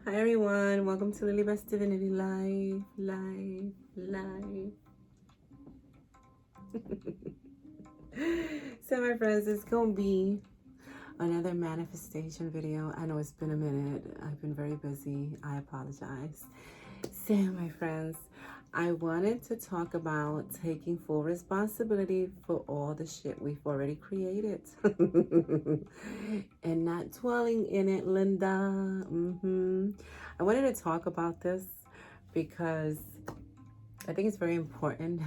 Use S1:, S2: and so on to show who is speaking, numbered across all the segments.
S1: Hi everyone, welcome to Lily Best Divinity Live. So my friends, it's gonna be another manifestation video. I know it's been a minute. I've been very busy. I apologize. So my friends, I wanted to talk about taking full responsibility for all the shit we've already created and not dwelling in it, Linda. I wanted to talk about this because I think it's very important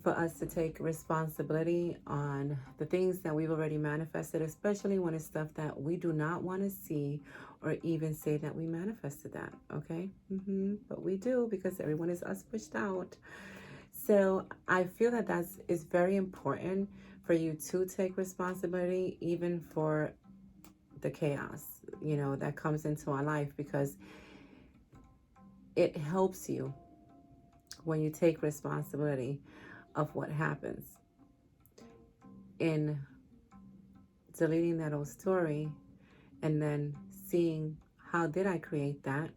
S1: for us to take responsibility on the things that we've already manifested, especially when it's stuff that we do not want to see or even say that we manifested that, okay? But we do, because everyone is us pushed out. So I feel that is very important for you to take responsibility even for the chaos, that comes into our life, because it helps you when you take responsibility of what happens in deleting that old story and then seeing, how did I create that?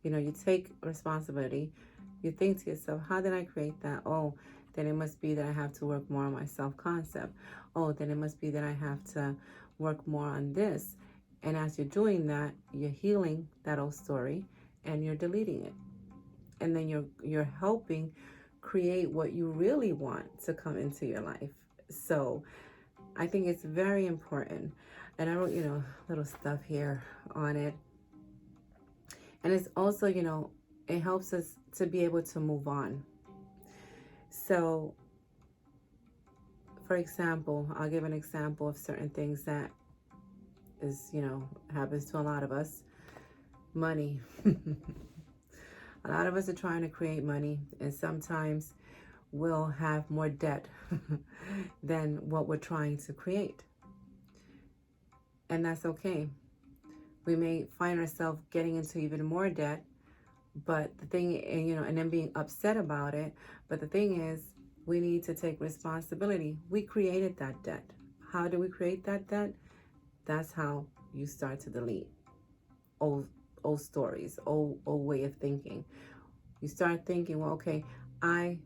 S1: You take responsibility. You think to yourself, how did I create that? Oh, then it must be that I have to work more on my self-concept. Oh, then it must be that I have to work more on this. And as you're doing that, you're healing that old story and you're deleting it. And then you're helping create what you really want to come into your life. So I think it's very important. And I wrote, little stuff here on it. And it's also, it helps us to be able to move on. So, for example, I'll give an example of certain things that is, happens to a lot of us. Money. A lot of us are trying to create money, and sometimes we'll have more debt than what we're trying to create. And that's okay. We may find ourselves getting into even more debt, but the thing, and then being upset about it. But the thing is, we need to take responsibility. We created that debt. How do we create that debt? That's how you start to delete old stories, old way of thinking. You start thinking, well, okay, I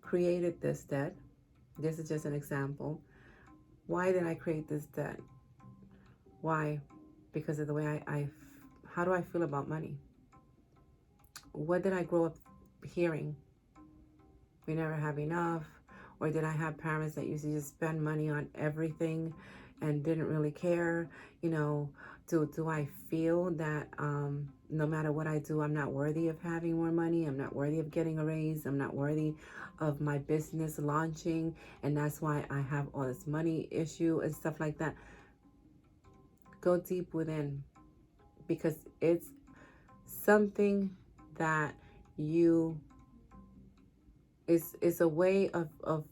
S1: created this debt. This is just an example. Why did I create this debt? Why? Because of the way how do I feel about money? What did I grow up hearing? We never have enough. Or did I have parents that used to just spend money on everything and didn't really care? Do I feel that no matter what I do, I'm not worthy of having more money? I'm not worthy of getting a raise. I'm not worthy of my business launching, and that's why I have all this money issue and stuff like that. Go deep within, because it's something that it's a way of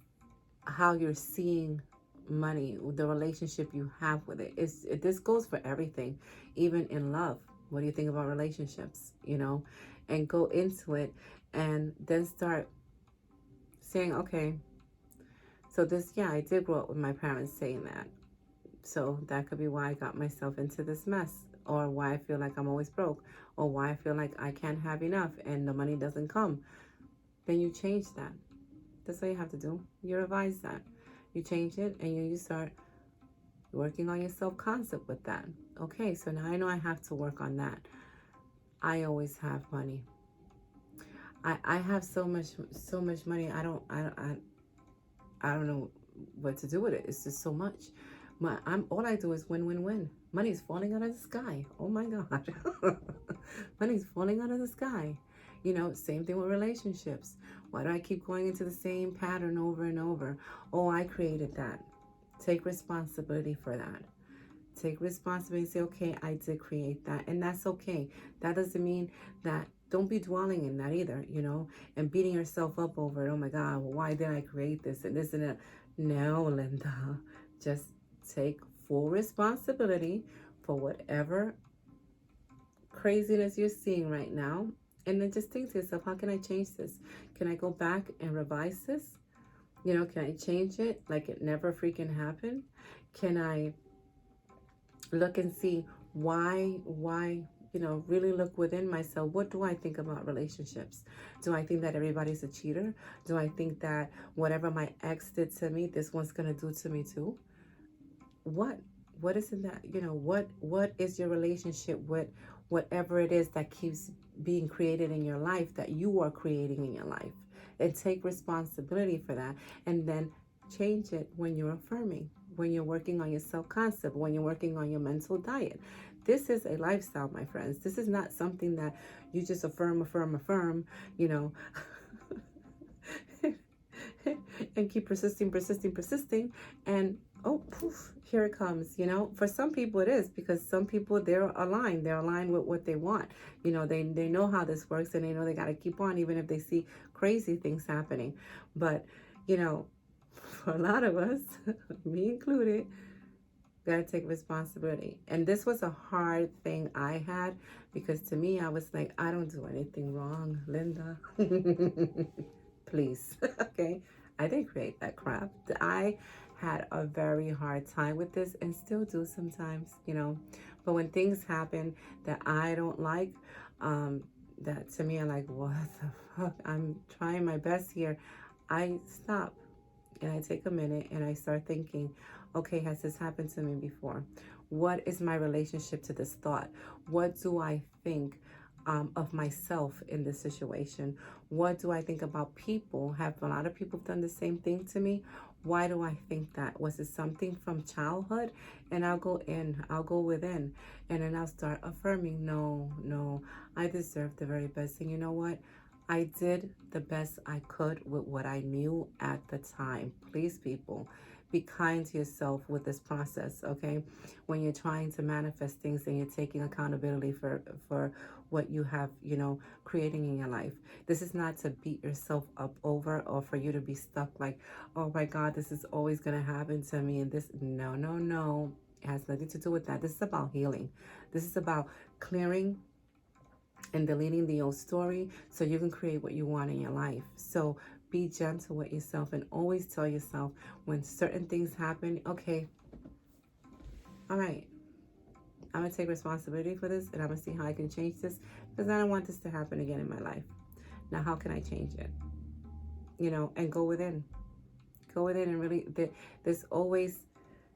S1: how you're seeing money, the relationship you have with it. This goes for everything, even in love. What do you think about relationships? And go into it, and then start saying, okay, so this, yeah, I did grow up with my parents saying that, so that could be why I got myself into this mess, or why I feel like I'm always broke, or why I feel like I can't have enough and the money doesn't come. Then you change that. That's all you have to do. You revise that. You change it, and you start working on your self-concept with that. Okay, so now I know I have to work on that. I always have money. I have so much money. I don't know what to do with it. It's just so much. All I do is win. Money's falling out of the sky. Oh my God. Money's falling out of the sky. Same thing with relationships. Why do I keep going into the same pattern over and over? Oh, I created that. Take responsibility for that. Take responsibility and say, okay, I did create that. And that's okay. That doesn't mean that, don't be dwelling in that either, and beating yourself up over it. Oh my God, well, why did I create this and this and that? No, Linda. Just take full responsibility for whatever craziness you're seeing right now. And then just think to yourself, how can I change this? Can I go back and revise this? Can I change it like it never freaking happened? Can I look and see why really look within myself. What do I think about relationships? Do I think that everybody's a cheater? Do I think that whatever my ex did to me, this one's gonna do to me too? What? What is in that? What is your relationship with whatever it is that keeps being created in your life, that you are creating in your life? And take responsibility for that. And then change it when you're affirming, when you're working on your self-concept, when you're working on your mental diet. This is a lifestyle, my friends. This is not something that you just affirm, you know, and keep persisting, and oh, poof, here it comes. For some people it is, because some people, they're aligned with what they want. They know how this works, and they know they got to keep on, even if they see crazy things happening. But for a lot of us, me included, gotta take responsibility. And this was a hard thing I had, because to me, I was like, I don't do anything wrong, Linda. Please. Okay, I didn't create that crap. I had a very hard time with this, and still do sometimes. But when things happen that I don't like, that to me, I'm like, what the fuck? I'm trying my best here. I stop, and I take a minute, and I start thinking, okay, has this happened to me before? What is my relationship to this thought? What do I think of myself in this situation? What do I think about people? Have a lot of people done the same thing to me? Why do I think that? Was it something from childhood? And I'll go within, and then I'll start affirming, no, I deserve the very best. And you know what? I did the best I could with what I knew at the time. Please, people, be kind to yourself with this process, okay? When you're trying to manifest things, and you're taking accountability for what you have, creating in your life. This is not to beat yourself up over, or for you to be stuck like, oh my God, this is always going to happen to me. And this, no, no, no. It has nothing to do with that. This is about healing. This is about clearing and deleting the old story, so you can create what you want in your life. So be gentle with yourself, and always tell yourself, when certain things happen, okay, all right, I'm gonna take responsibility for this, and I'm gonna see how I can change this, because I don't want this to happen again in my life. Now, how can I change it? And go within, and really, there's always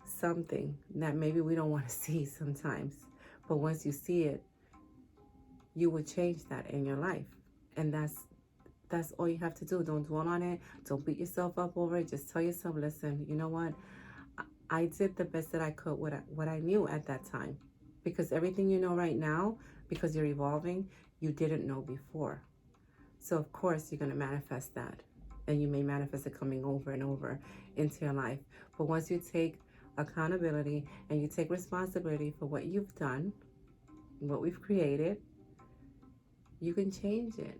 S1: something that maybe we don't want to see sometimes, but once you see it, you will change that in your life. And that's all you have to do. Don't dwell on it. Don't beat yourself up over it. Just tell yourself, listen, you know what? I did the best that I could, what I knew at that time. Because everything you know right now, because you're evolving, you didn't know before. So of course you're going to manifest that. And you may manifest it coming over and over into your life. But once you take accountability, and you take responsibility for what you've done, what we've created, you can change it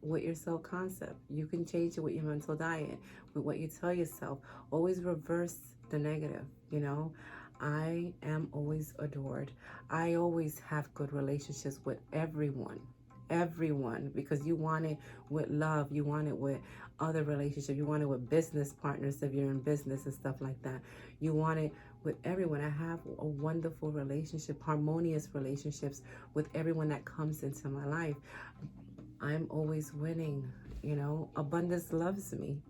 S1: with your self-concept. You can change it with your mental diet, with what you tell yourself. Always reverse the negative. I am always adored. I always have good relationships with everyone, because you want it with love. You want it with other relationships. You want it with business partners if you're in business and stuff like that. You want it with everyone. I have a wonderful relationship, harmonious relationships with everyone that comes into my life. I'm always winning. Abundance loves me.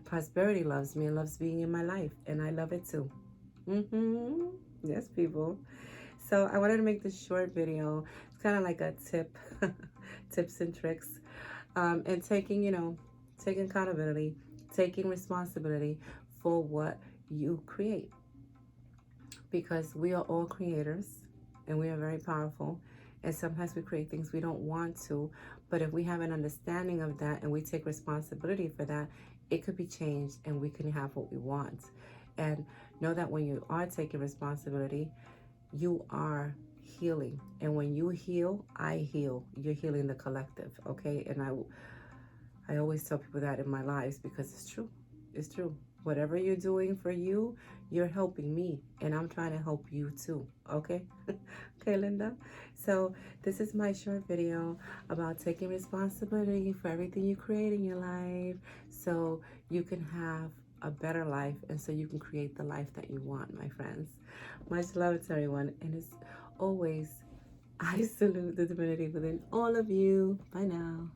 S1: Prosperity loves me, and loves being in my life, and I love it too. Yes, people. So I wanted to make this short video. It's kind of like a tips and tricks, and taking accountability, taking responsibility for what you create, because we are all creators, and we are very powerful. And sometimes we create things we don't want to, but if we have an understanding of that, and we take responsibility for that, it could be changed, and we can have what we want. And know that when you are taking responsibility, you are healing. And when you heal, I heal. You're healing the collective, okay? And I always tell people that in my lives, because it's true. It's true. Whatever you're doing for you, you're helping me, and I'm trying to help you too, okay? Okay, Linda? So this is my short video about taking responsibility for everything you create in your life, so you can have a better life, and so you can create the life that you want, my friends. Much love to everyone, and as always, I salute the divinity within all of you. Bye now.